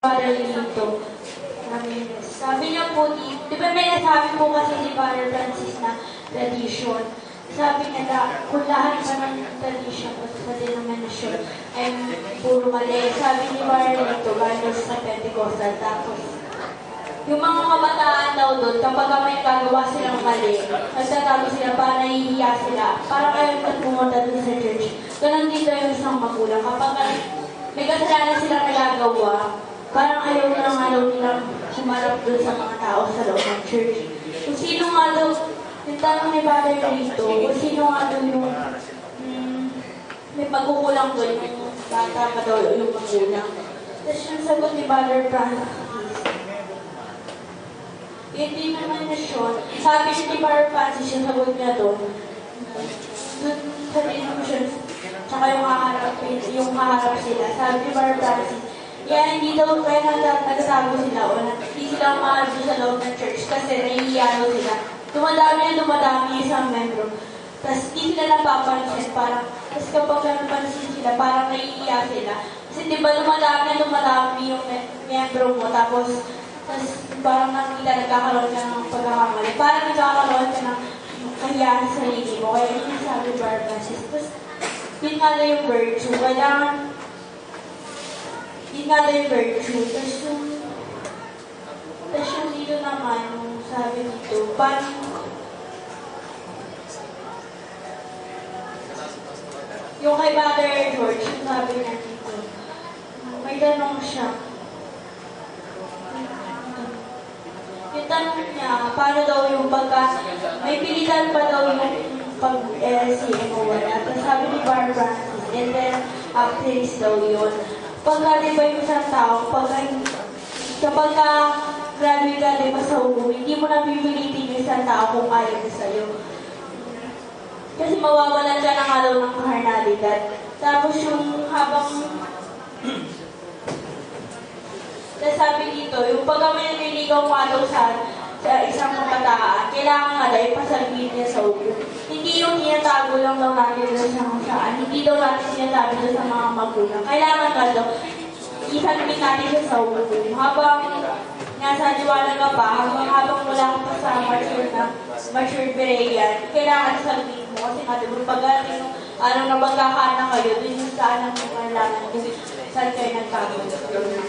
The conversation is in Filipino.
Para dito. Sabi niya po, di ba may nasabi po kasi si Father Francis na tradition. Sabi niya kung lahat pa ng tradition o sa denominasyon ay puro mali. Sabi ni Father dito, galos sa Pentecostal. Tapos, yung mga kabataan daw doon, kapag may gagawa silang mali, nagtatago sila para nahihiya sila. Parang ayaw na pumunta doon sa church. Ganun dito yung isang magulang. Kapag may kasalanan silang nagagawa, parang ayaw nilang humarap doon sa mga tao sa loob ng church. Kung sino nga daw, yung tanong ni Father dito, kung sino nga daw yung may pagkukulang doon, yung bata pa daw yung magulang. Tapos yung sagot ni Father Francis, hindi naman na siya. Sabi siya ni Father Francis, yung sagot niya doon sa denomination, tsaka yung haharap sila. Sabi ni Father Francis, kaya hindi daw kaya nagtatago sila o hindi sila mahal sa loob ng church kasi nahihiya sila. Dumadami isang membro. Tapos hindi sila napapansin. Tapos kapag napansin sila, parang nahihiya sila. Kasi di ba dumadami yung membro mo. Tapos parang nagkakaroon ka ng pagkakamali. Parang nagkakaroon ka ng kahiyahan sa sarili mo. Kaya yun yung sabi Father Francis. Tapos yun nga na yung virtue. Kailangan yun nga yung virtue. Tapos yung dito naman, yung sabi dito, yung kay Father George, yung sabi niya dito, may tanong siya. Yung tanong niya, paano daw yung may pilitan pa daw yung pag-LCM o wala. Tapos sabi ni Father Francis, and then after daw yun. Pagka di ba yung isang tao, kapag grabe ka di ba sa ulo, hindi mo na pipilitin yung isang tao kung ayaw na sa'yo. Kasi mawawalan ka ng alaw ng kaharnalidad. Tapos yung tapos sabi dito, yung pagka may nililigaw nga daw sa isang kabataan, kailangan nga daw ipasalbihin niya sa ulo. Hindi yung tinatago lang daw natin doon sa kung saan. Hindi daw natin sinasabi doon sa mga magulang. Kailangan nga daw, isalbihin natin siya sa ulo. Habang nasa liwanag ka pa, habang wala ka pa sa mature Berean, kailangan salbihin mo. Kasi nga diba, pag-ating araw na magkakaanak kayo, doon yung saan ang kailangan kung saan kayo nagkakaroon.